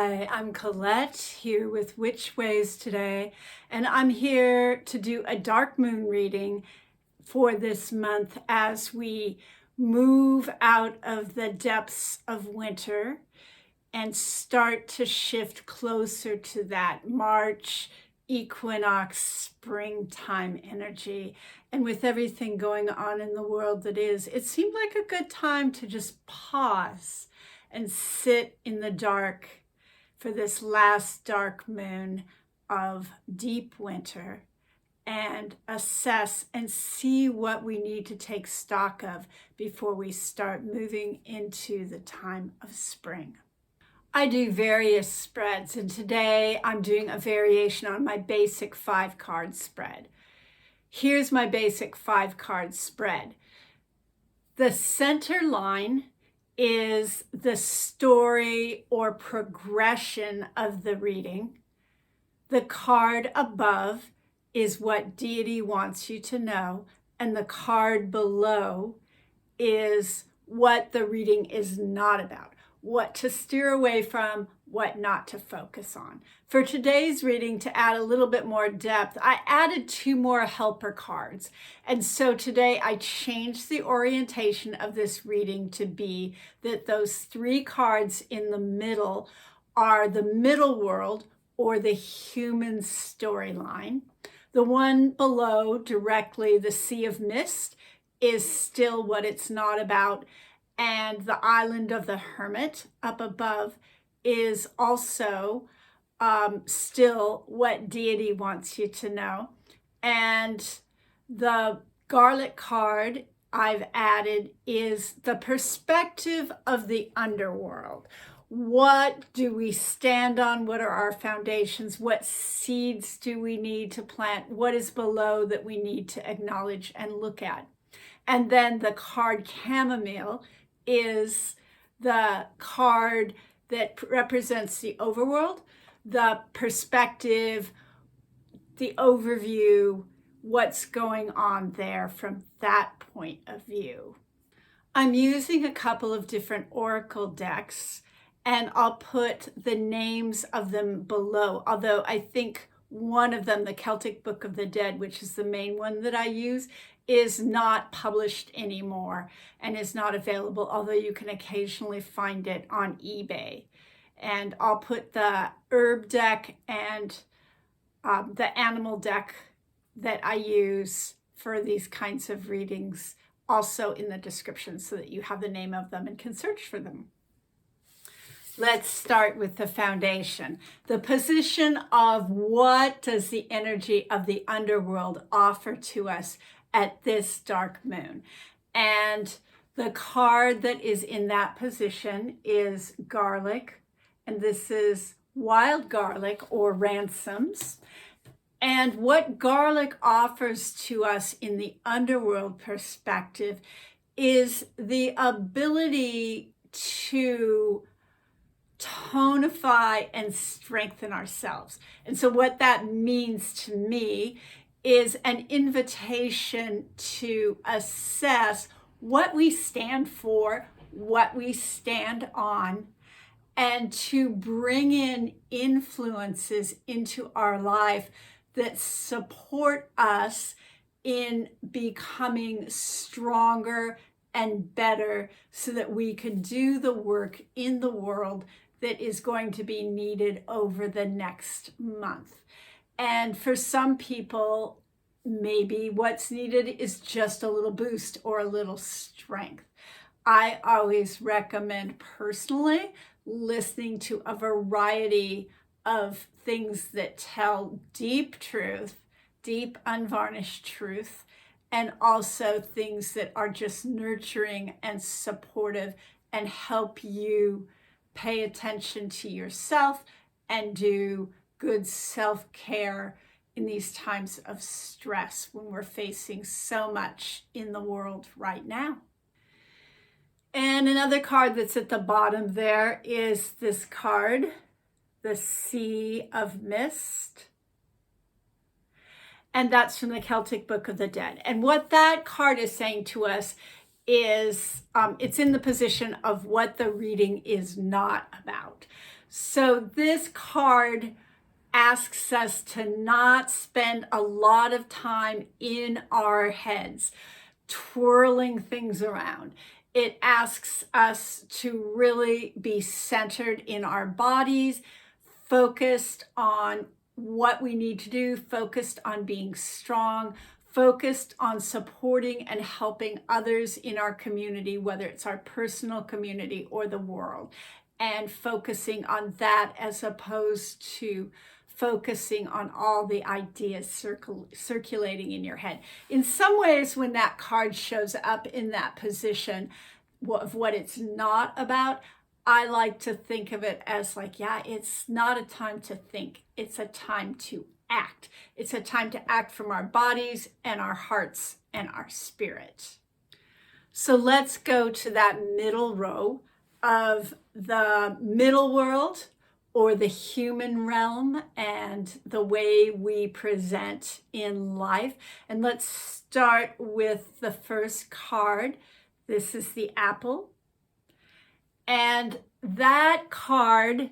Hi, I'm Colette here with Witch Ways today, and I'm here to do a dark moon reading for this month as we move out of the depths of winter and start to shift closer to that March equinox springtime energy. And with everything going on in the world that is, it seemed like a good time to just pause and sit in the dark for this last dark moon of deep winter and assess and see what we need to take stock of before we start moving into the time of spring. I do various spreads, and today I'm doing a variation on my basic 5-card spread. Here's my basic 5-card spread. The center line is the story or progression of the reading. The card above is what deity wants you to know, and the card below is what the reading is not about, what to steer away from, what not to focus on. For today's reading, to add a little bit more depth, I added 2 more helper cards. And so today I changed the orientation of this reading to be that those 3 cards in the middle are the middle world or the human storyline. The one below, directly, the Sea of Mist, is still what it's not about. And the Island of the Hermit up above is also still what deity wants you to know. And the garlic card I've added is the perspective of the underworld. What do we stand on? What are our foundations? What seeds do we need to plant? What is below that we need to acknowledge and look at? And then the card chamomile is the card that represents the overworld, the perspective, the overview, what's going on there from that point of view. I'm using a couple of different oracle decks, and I'll put the names of them below, although I think one of them, the Celtic Book of the Dead, which is the main one that I use, is not published anymore and is not available, although you can occasionally find it on eBay. And I'll put the herb deck and the animal deck that I use for these kinds of readings also in the description so that you have the name of them and can search for them. Let's start with the foundation. The position of what does the energy of the underworld offer to us at this dark moon. And the card that is in that position is garlic. And this is wild garlic or ransoms. And what garlic offers to us in the underworld perspective is the ability to tonify and strengthen ourselves. And so what that means to me is an invitation to assess what we stand for, what we stand on, and to bring in influences into our life that support us in becoming stronger and better so that we can do the work in the world that is going to be needed over the next month. And for some people, maybe what's needed is just a little boost or a little strength. I always recommend personally listening to a variety of things that tell deep truth, deep unvarnished truth, and also things that are just nurturing and supportive and help you pay attention to yourself and do good self-care in these times of stress when we're facing so much in the world right now. And another card that's at the bottom there is this card, the Sea of Mist. And that's from the Celtic Book of the Dead. And what that card is saying to us is it's in the position of what the reading is not about. So this card asks us to not spend a lot of time in our heads, twirling things around. It asks us to really be centered in our bodies, focused on what we need to do, focused on being strong, focused on supporting and helping others in our community, whether it's our personal community or the world, and focusing on that as opposed to focusing on all the ideas circulating in your head. In some ways, when that card shows up in that position of what it's not about, I like to think of it as like, yeah, it's not a time to think. It's a time to act. It's a time to act from our bodies and our hearts and our spirit. So let's go to that middle row of the middle world, or the human realm, and the way we present in life. And let's start with the first card. This is the apple. And that card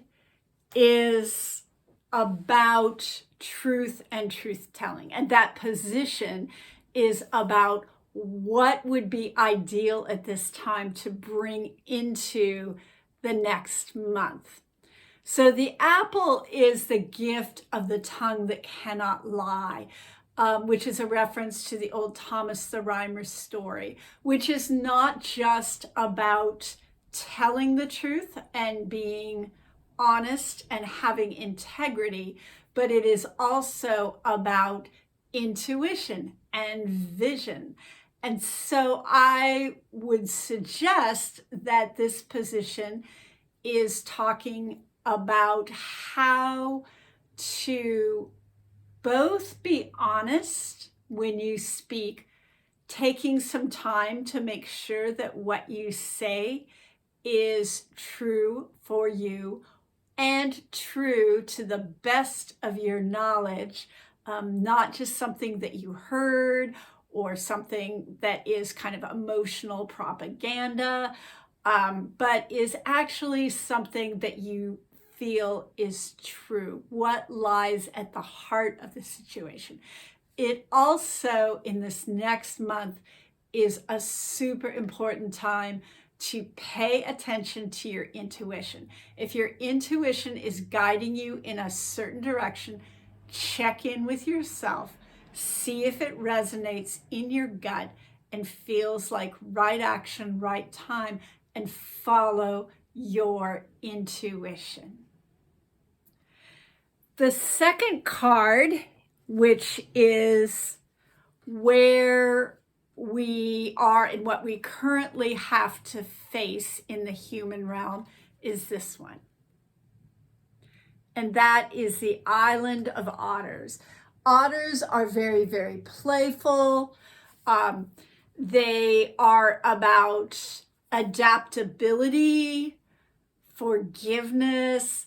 is about truth and truth telling. And that position is about what would be ideal at this time to bring into the next month. So the apple is the gift of the tongue that cannot lie, which is a reference to the old Thomas the Rhymer story, which is not just about telling the truth and being honest and having integrity, but it is also about intuition and vision. And so I would suggest that this position is talking about how to both be honest when you speak, taking some time to make sure that what you say is true for you and true to the best of your knowledge, not just something that you heard or something that is kind of emotional propaganda, but is actually something that you feel is true, what lies at the heart of the situation. It also, in this next month, is a super important time to pay attention to your intuition. If your intuition is guiding you in a certain direction, check in with yourself, see if it resonates in your gut and feels like right action, right time, and follow your intuition. The second card, which is where we are and what we currently have to face in the human realm, is this one. And that is the island of otters. Otters are very, very playful. They are about adaptability, forgiveness.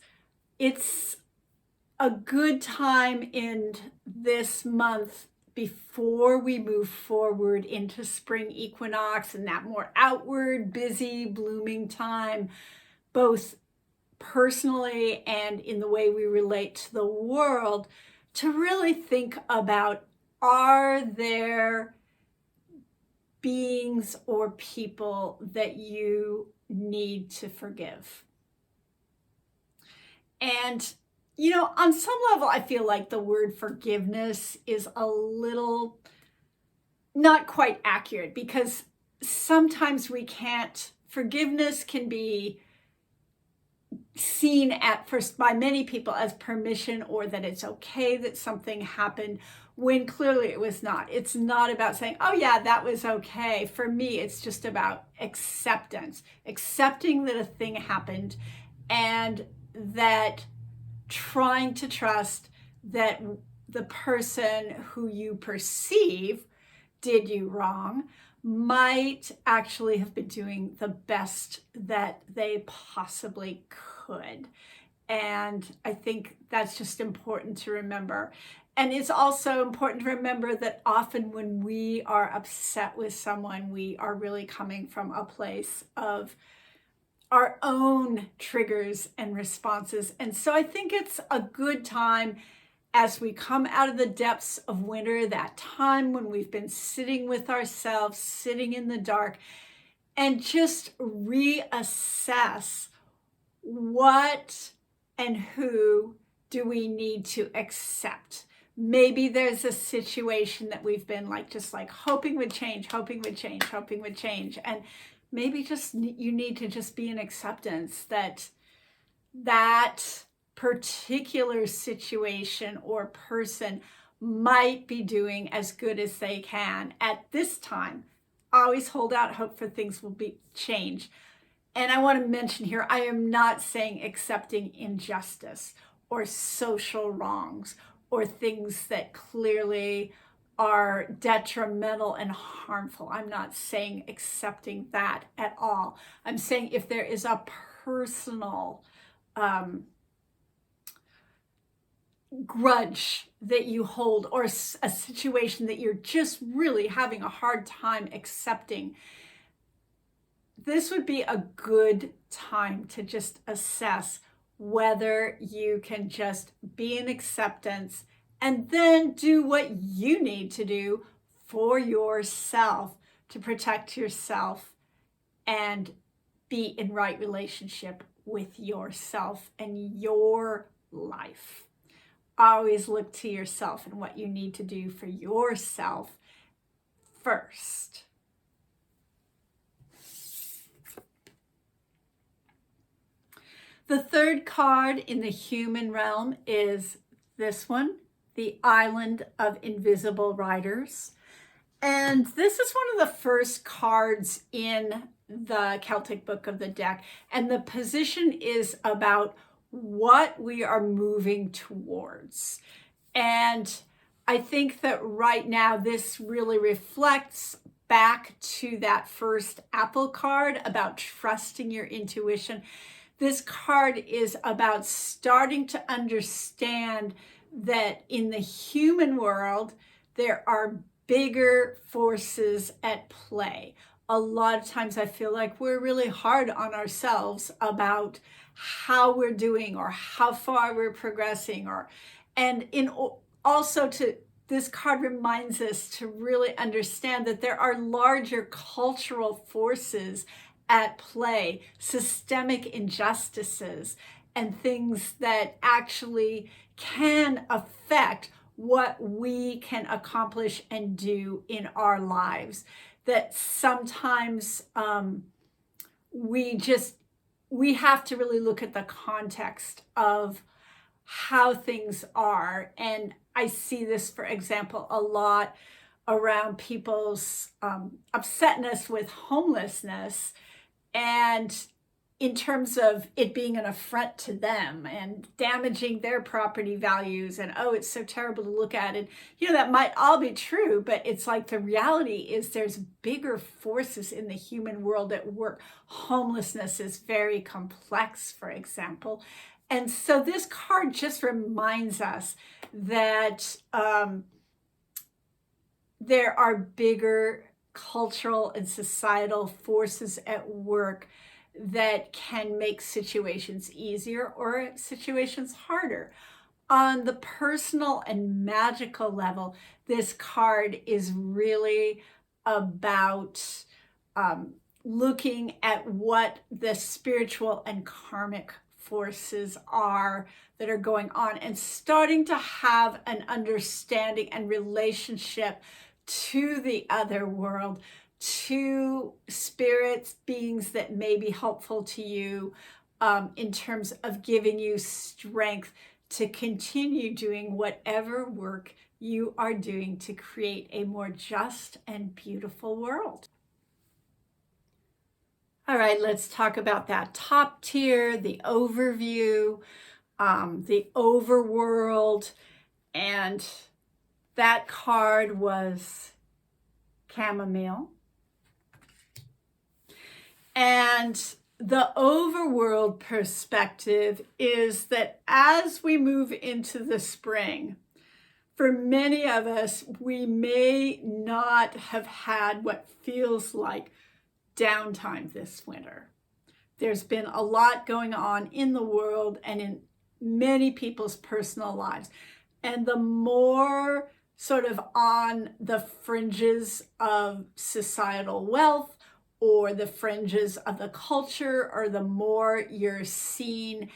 It's a good time in this month before we move forward into spring equinox and that more outward, busy, blooming time, both personally and in the way we relate to the world, to really think about, are there beings or people that you need to forgive? And you know, on some level, I feel like the word forgiveness is a little not quite accurate, because sometimes we can't, forgiveness can be seen at first by many people as permission, or that it's okay that something happened, when clearly it was not. It's not about saying, oh yeah, that was okay. For me, it's just about acceptance, accepting that a thing happened, and that trying to trust that the person who you perceive did you wrong might actually have been doing the best that they possibly could. And I think that's just important to remember. And it's also important to remember that often when we are upset with someone, we are really coming from a place of our own triggers and responses. And so I think it's a good time as we come out of the depths of winter, that time when we've been sitting with ourselves, sitting in the dark, and just reassess what and who do we need to accept. Maybe there's a situation that we've been just hoping would change, hoping would change, hoping would change. And maybe just you need to just be in acceptance that that particular situation or person might be doing as good as they can at this time. Always hold out hope for things will be change. And I want to mention here, I am not saying accepting injustice or social wrongs or things that clearly are detrimental and harmful. I'm not saying accepting that at all. I'm saying if there is a personal grudge that you hold or a situation that you're just really having a hard time accepting, this would be a good time to just assess whether you can just be in acceptance and then do what you need to do for yourself to protect yourself and be in right relationship with yourself and your life. Always look to yourself and what you need to do for yourself first. The third card in the human realm is this one, the Island of Invisible Riders. And this is one of the first cards in the Celtic book of the deck. And the position is about what we are moving towards. And I think that right now this really reflects back to that first apple card about trusting your intuition. This card is about starting to understand that in the human world, there are bigger forces at play. A lot of times I feel like we're really hard on ourselves about how we're doing or how far we're progressing, this card reminds us to really understand that there are larger cultural forces at play, systemic injustices, and things that actually can affect what we can accomplish and do in our lives. That sometimes we have to really look at the context of how things are. And I see this, for example, a lot around people's upsetness with homelessness, and in terms of it being an affront to them and damaging their property values, and oh, it's so terrible to look at. And that might all be true, but it's like the reality is there's bigger forces in the human world at work. Homelessness is very complex, for example. And so this card just reminds us that there are bigger cultural and societal forces at work that can make situations easier or situations harder. On the personal and magical level, this card is really about looking at what the spiritual and karmic forces are that are going on and starting to have an understanding and relationship to the other world, to spirits, beings that may be helpful to you in terms of giving you strength to continue doing whatever work you are doing to create a more just and beautiful world. All right, let's talk about that top tier, the overview, the overworld, and that card was chamomile. And the overworld perspective is that as we move into the spring, for many of us, we may not have had what feels like downtime this winter. There's been a lot going on in the world and in many people's personal lives. And the more sort of on the fringes of societal wealth or the fringes of the culture, or the more you're seen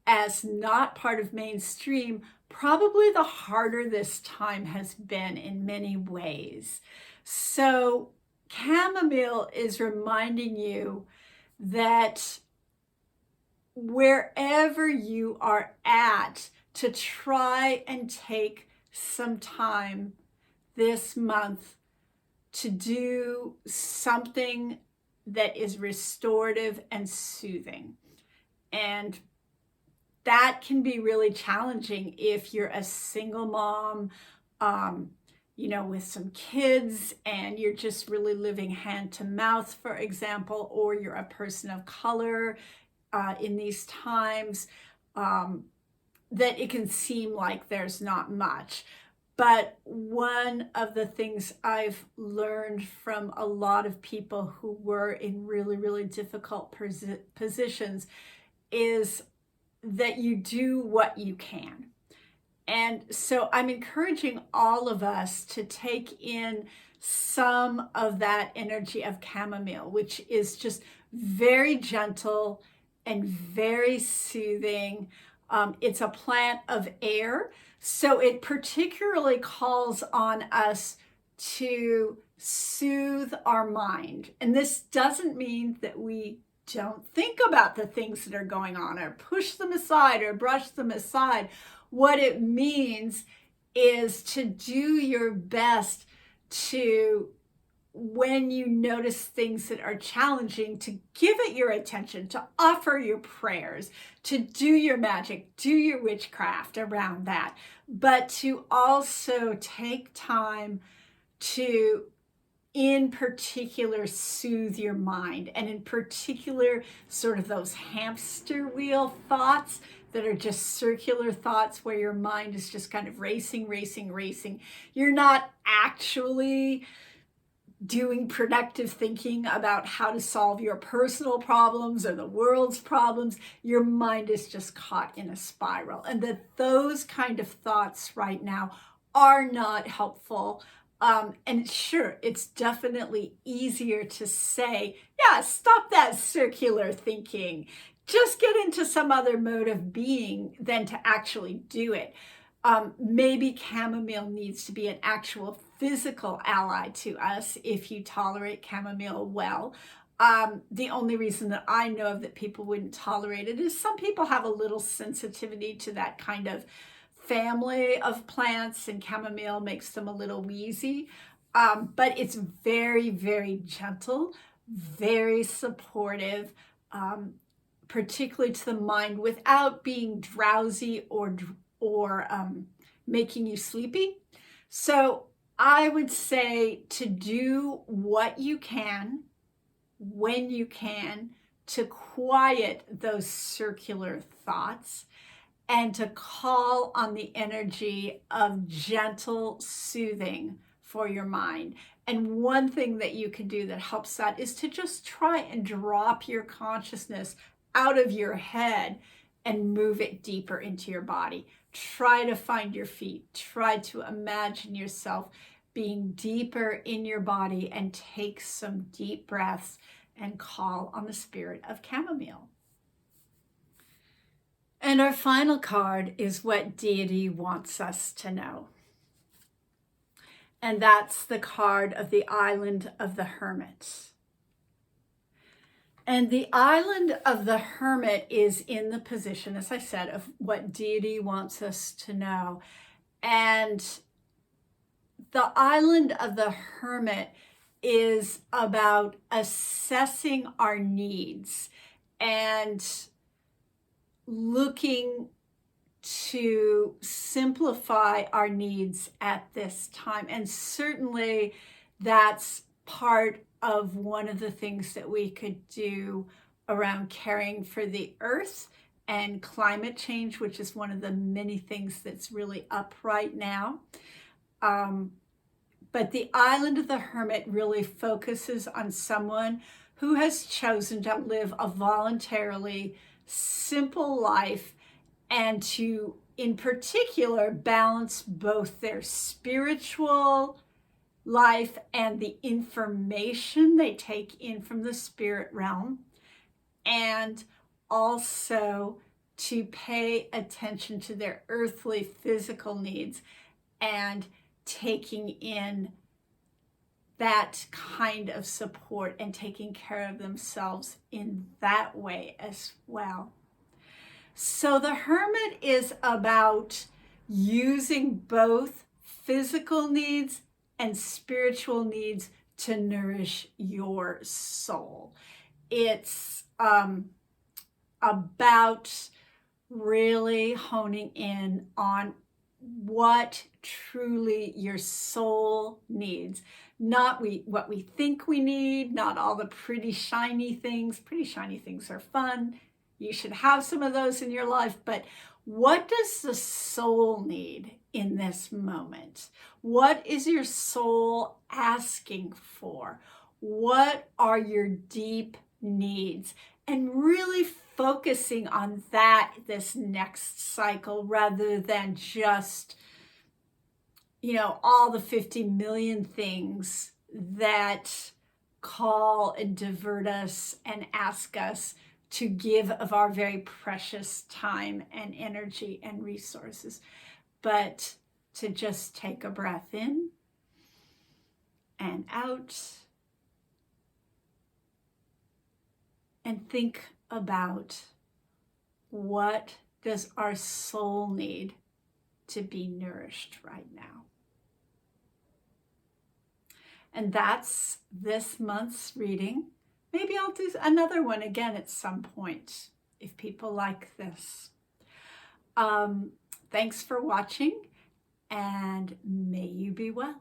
as not part of mainstream, probably the harder this time has been in many ways. So chamomile is reminding you that wherever you are at, to try and take some time this month to do something that is restorative and soothing. And that can be really challenging if you're a single mom, with some kids, and you're just really living hand to mouth, for example, or you're a person of color in these times, that it can seem like there's not much. But one of the things I've learned from a lot of people who were in really, really difficult positions is that you do what you can. And so I'm encouraging all of us to take in some of that energy of chamomile, which is just very gentle and very soothing. It's a plant of air, so it particularly calls on us to soothe our mind. And this doesn't mean that we don't think about the things that are going on or push them aside or brush them aside. What it means is to do your best to, when you notice things that are challenging, to give it your attention, to offer your prayers, to do your magic, do your witchcraft around that, but to also take time to, in particular, soothe your mind, and in particular, sort of those hamster wheel thoughts that are just circular thoughts where your mind is just kind of racing. You're not actually doing productive thinking about how to solve your personal problems or the world's problems. Your mind is just caught in a spiral, and that those kind of thoughts right now are not helpful. And sure, it's definitely easier to say, yeah, stop that circular thinking. Just get into some other mode of being than to actually do it. Maybe chamomile needs to be an actual physical ally to us if you tolerate chamomile well. The only reason that I know of that people wouldn't tolerate it is some people have a little sensitivity to that kind of family of plants, and chamomile makes them a little wheezy. But it's very, very gentle, very supportive, particularly to the mind, without being drowsy or making you sleepy. So I would say to do what you can, when you can, to quiet those circular thoughts and to call on the energy of gentle soothing for your mind. And one thing that you can do that helps that is to just try and drop your consciousness out of your head and move it deeper into your body. Try to find your feet. Try to imagine yourself being deeper in your body, and take some deep breaths and call on the spirit of chamomile. And our final card is what deity wants us to know. And that's the card of the Island of the Hermit. And the Island of the Hermit is in the position, as I said, of what deity wants us to know. And the Island of the Hermit is about assessing our needs and looking to simplify our needs at this time. And certainly that's part of one of the things that we could do around caring for the earth and climate change, which is one of the many things that's really up right now. But the Island of the Hermit really focuses on someone who has chosen to live a voluntarily simple life and to, in particular, balance both their spiritual life and the information they take in from the spirit realm, and also to pay attention to their earthly physical needs and taking in that kind of support and taking care of themselves in that way as well. So the hermit is about using both physical needs and spiritual needs to nourish your soul. It's about really honing in on what truly your soul needs. Not what we think we need, not all the pretty shiny things. Pretty shiny things are fun. You should have some of those in your life, but what does the soul need in this moment? What is your soul asking for? What are your deep needs? And really focusing on that this next cycle rather than just, all the 50 million things that call and divert us and ask us to give of our very precious time and energy and resources, but to just take a breath in and out and think about what does our soul need to be nourished right now. And that's this month's reading. Maybe I'll do another one again at some point if people like this. Thanks for watching, and may you be well.